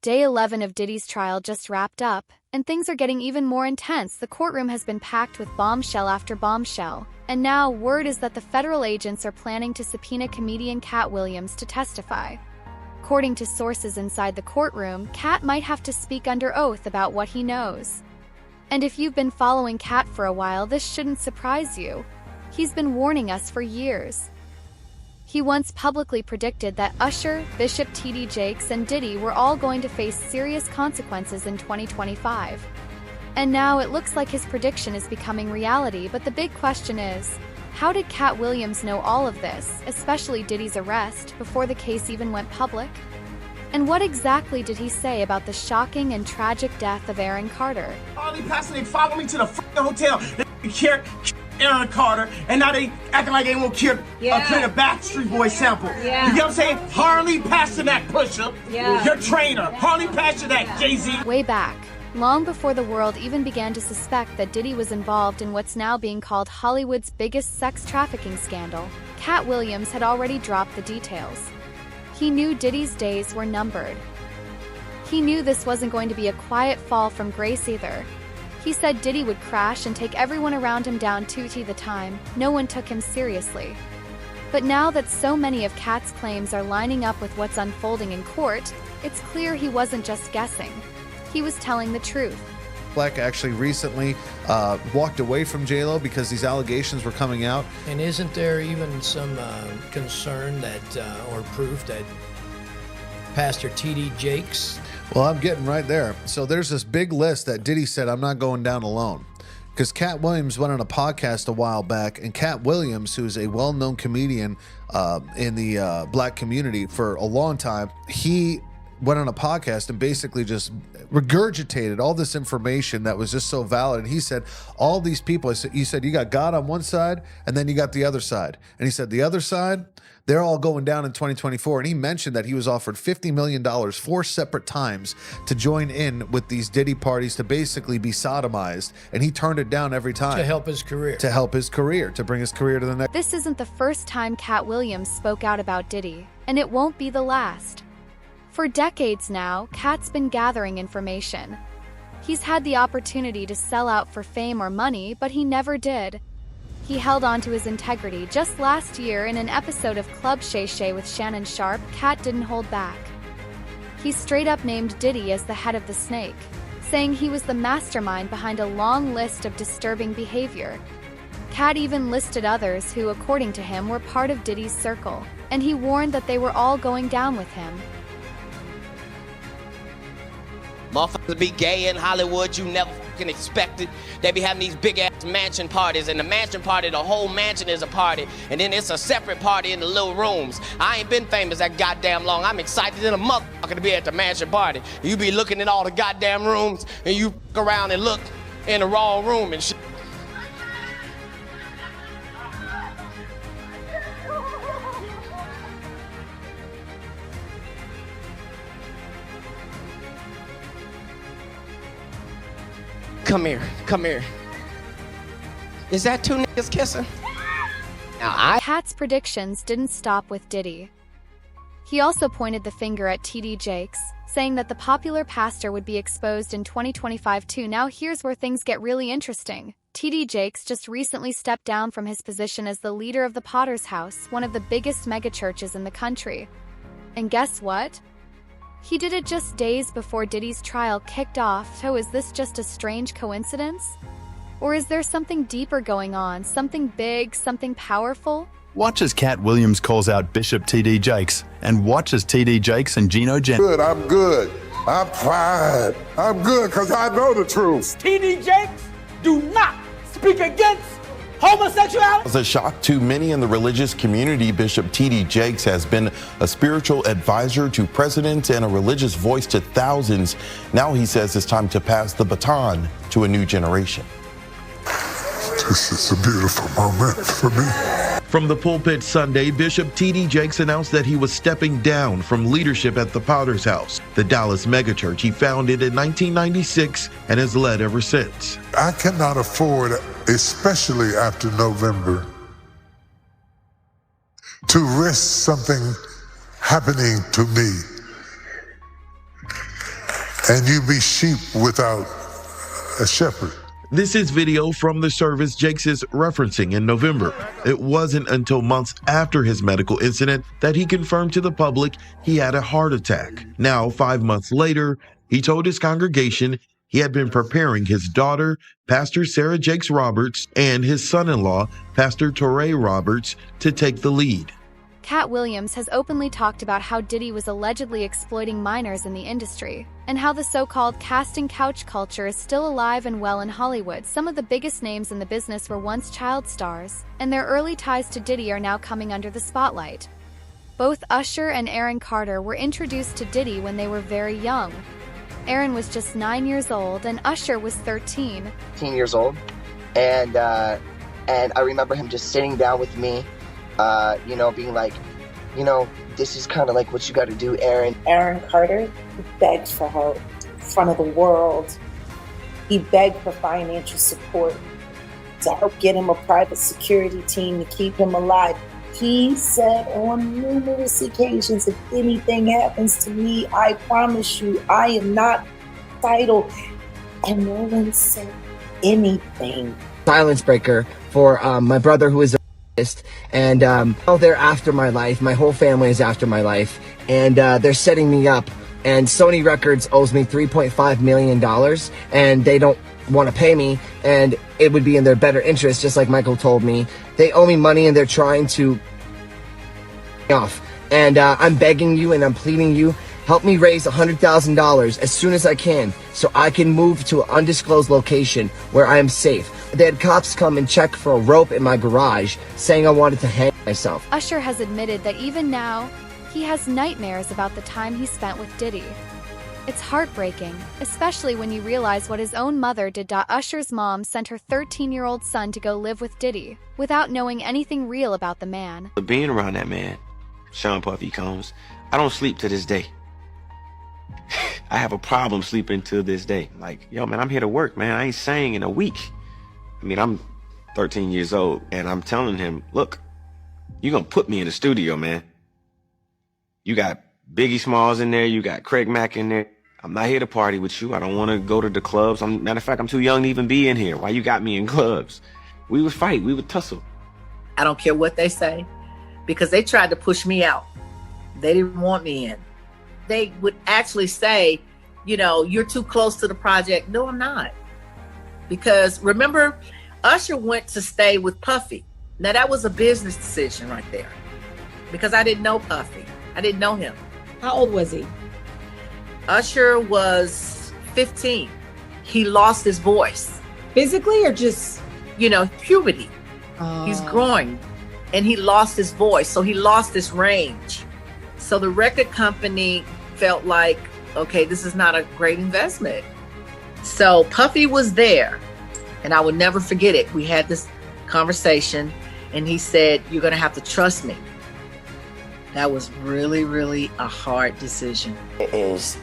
Day 11 of Diddy's trial just wrapped up, and things are getting even more intense. The courtroom has been packed with bombshell after bombshell, and now word is that the federal agents are planning to subpoena comedian Katt Williams to testify. According to sources inside the courtroom, Katt might have to speak under oath about what he knows. And if you've been following Katt for a while, this shouldn't surprise you. He's been warning us for years. He once publicly predicted that Usher, Bishop T.D. Jakes, and Diddy were all going to face serious consequences in 2025. And now it looks like his prediction is becoming reality, but the big question is, how did Katt Williams know all of this, especially Diddy's arrest, before the case even went public? And what exactly did he say about the shocking and tragic death of Aaron Carter? All these passing, they follow me to the hotel. They care Aaron Carter, and now they acting like they won't care play the Backstreet Boys sample. You get what I'm saying? Harley Pasternak pusher, your trainer. Harley Pasternak, Jay-Z. Way back, long before the world even began to suspect that Diddy was involved in what's now being called Hollywood's biggest sex trafficking scandal, Katt Williams had already dropped the details. He knew Diddy's days were numbered. He knew this wasn't going to be a quiet fall from grace either. He said Diddy would crash and take everyone around him down 2T the time. No one took him seriously. But now that so many of Katt's claims are lining up with what's unfolding in court, it's clear he wasn't just guessing. He was telling the truth. Black actually recently walked away from J-Lo because these allegations were coming out. And isn't there even some concern that, or proof that Pastor T.D. Jakes? Well, I'm getting right there. So there's this big list that Diddy said, I'm not going down alone. Because Katt Williams went on a podcast a while back, and Katt Williams, who's a well-known comedian in the black community for a long time, he went on a podcast and basically just regurgitated all this information that was just so valid. And he said, all these people, he said, you got God on one side, and then you got the other side. And he said, the other side, they're all going down in 2024. And he mentioned that he was offered $50 million 4 separate times to join in with these Diddy parties to basically be sodomized. And he turned it down every time. To help his career. To help his career, to bring his career to the next. This isn't the first time Katt Williams spoke out about Diddy, and it won't be the last. For decades now, Katt's been gathering information. He's had the opportunity to sell out for fame or money, but he never did. He held on to his integrity. Just last year, in an episode of Club Shay Shay with Shannon Sharpe, Katt didn't hold back. He straight up named Diddy as the head of the snake, saying he was the mastermind behind a long list of disturbing behavior. Katt even listed others who, according to him, were part of Diddy's circle, and he warned that they were all going down with him. Motherfuckers be gay in Hollywood, you never fucking expect it. They be having these big ass mansion parties, and the mansion party, the whole mansion is a party, and then it's a separate party in the little rooms. I ain't been famous that goddamn long. I'm excited in a motherfucker to be at the mansion party. You be looking at all the goddamn rooms, and you fuck around and look in the wrong room and shit. Come here, come here. Is that 2 niggas kissing? Now Katt's predictions didn't stop with Diddy. He also pointed the finger at T.D. Jakes, saying that the popular pastor would be exposed in 2025 too. Now here's where things get really interesting. T.D. Jakes just recently stepped down from his position as the leader of the Potter's House, one of the biggest megachurches in the country. And guess what? He did it just days before Diddy's trial kicked off. So is this just a strange coincidence? Or is there something deeper going on, something big, something powerful? Watch as Katt Williams calls out Bishop T.D. Jakes, and watch as T.D. Jakes and Gino Jen. Good, I'm good. I'm fine. I'm good because I know the truth. T.D. Jakes, do not speak against homosexuality. As a shock to many in the religious community, Bishop T.D. Jakes has been a spiritual advisor to presidents and a religious voice to thousands. Now he says it's time to pass the baton to a new generation. This is a beautiful moment for me. From the pulpit Sunday, Bishop T.D. Jakes announced that he was stepping down from leadership at the Potter's House, the Dallas megachurch he founded in 1996 and has led ever since. I cannot afford, especially after November, to risk something happening to me. and you be sheep without a shepherd. This is video from the service Jakes is referencing in November. It wasn't until months after his medical incident that he confirmed to the public he had a heart attack. Now, 5 months later, he told his congregation he had been preparing his daughter, Pastor Sarah Jakes Roberts, and his son-in-law, Pastor Torrey Roberts, to take the lead. Katt Williams has openly talked about how Diddy was allegedly exploiting minors in the industry, and how the so-called casting couch culture is still alive and well in Hollywood. Some of the biggest names in the business were once child stars, and their early ties to Diddy are now coming under the spotlight. Both Usher and Aaron Carter were introduced to Diddy when they were very young. Aaron was just 9 years old, and Usher was 13. 13 years old, and I remember him just sitting down with me, being like, this is kind of like what you got to do, Aaron. Aaron Carter begged for help in front of the world. He begged for financial support to help get him a private security team to keep him alive. He said on numerous occasions, if anything happens to me, I promise you, I am not suicidal. And no one said anything. Silence breaker for my brother, who is a and they're after my life. My whole family is after my life, and they're setting me up. And Sony Records owes me $3.5 million, and they don't want to pay me, and it would be in their better interest, just like Michael told me. They owe me money, and they're trying to off. And I'm begging you, and I'm pleading you, help me raise $100,000 as soon as I can, so I can move to an undisclosed location where I am safe. They had cops come and check for a rope in my garage, saying I wanted to hang myself. Usher has admitted that even now, he has nightmares about the time he spent with Diddy. It's heartbreaking, especially when you realize what his own mother did. Usher's mom sent her 13-year-old son to go live with Diddy, without knowing anything real about the man. Being around that man, Sean Puffy Combs, I don't sleep to this day. I have a problem sleeping to this day. Like, yo, man, I'm here to work, man. I ain't sang in a week. I mean, I'm 13 years old, and I'm telling him, look, you're going to put me in the studio, man. You got Biggie Smalls in there. You got Craig Mack in there. I'm not here to party with you. I don't want to go to the clubs. Matter of fact, I'm too young to even be in here. Why you got me in clubs? We would fight. We would tussle. I don't care what they say, because they tried to push me out. They didn't want me in. They would actually say, you're too close to the project. No, I'm not. Because remember, Usher went to stay with Puffy. Now that was a business decision right there, because I didn't know Puffy. I didn't know him. How old was he? Usher was 15. He lost his voice. Physically or just? Puberty. He's growing, and he lost his voice. So he lost his range. So the record company felt like, okay, this is not a great investment. So Puffy was there, and I will never forget it. We had this conversation, and he said, you're going to have to trust me. That was really, really a hard decision. It is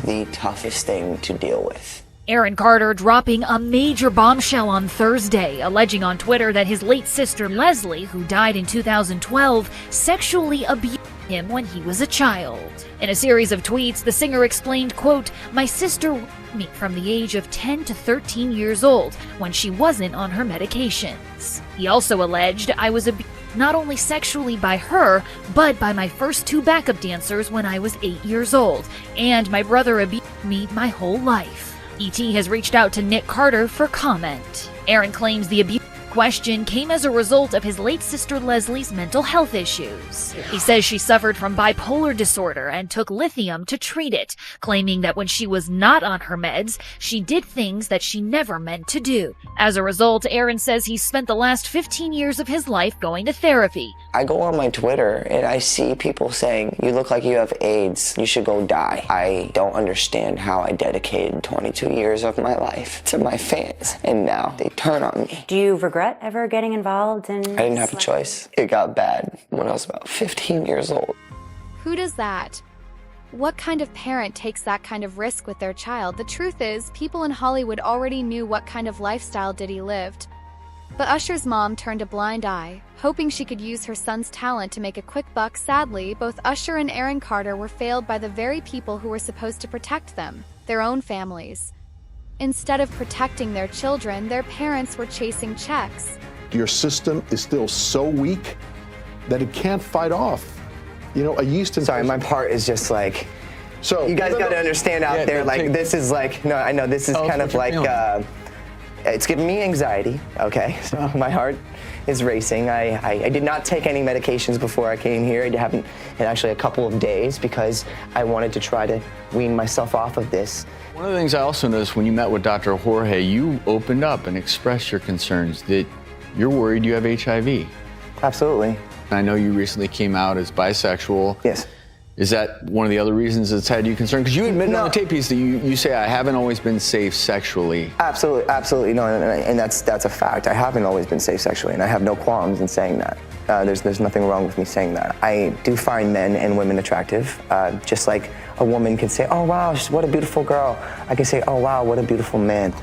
the toughest thing to deal with. Aaron Carter dropping a major bombshell on Thursday, alleging on Twitter that his late sister Leslie, who died in 2012, sexually abused him when he was a child. In a series of tweets, the singer explained, quote, my sister raped me from the age of 10 to 13 years old when she wasn't on her medications. He also alleged I was abused not only sexually by her, but by my first two backup dancers when I was 8 years old, and my brother abused me my whole life. E.T. has reached out to Nick Carter for comment. Aaron claims the abuse question came as a result of his late sister Leslie's mental health issues. He says she suffered from bipolar disorder and took lithium to treat it, claiming that when she was not on her meds, she did things that she never meant to do. As a result, Aaron says he spent the last 15 years of his life going to therapy. I go on my Twitter and I see people saying, you look like you have AIDS, you should go die. I don't understand how I dedicated 22 years of my life to my fans, and now they turn on me. Do you regret ever getting involved in? I didn't have a choice. It got bad when I was about 15 years old. Who does that? What kind of parent takes that kind of risk with their child? The truth is, people in Hollywood already knew what kind of lifestyle Diddy lived. But Usher's mom turned a blind eye, hoping she could use her son's talent to make a quick buck. Sadly, both Usher and Aaron Carter were failed by the very people who were supposed to protect them. their own families. Instead of protecting their children, their parents were chasing checks. Your system is still so weak that it can't fight off, you know, a yeast infection. Sorry, my part is just like, so you guys got to understand out there, like, this is like, no, I know this is kind of like, it's giving me anxiety, okay? So my heart is racing. I did not take any medications before I came here. I haven't in actually a couple of days because I wanted to try to wean myself off of this. One of the things I also noticed when you met with Dr. Jorge, you opened up and expressed your concerns that you're worried you have HIV. Absolutely. I know you recently came out as bisexual. Yes. Is that one of the other reasons that's had you concerned? Because you admitted on the tape piece that you say, I haven't always been safe sexually. Absolutely, absolutely. No, and that's a fact. I haven't always been safe sexually, and I have no qualms in saying that. There's nothing wrong with me saying that. I do find men and women attractive, just like a woman can say, oh wow, what a beautiful girl. I can say, oh wow, what a beautiful man.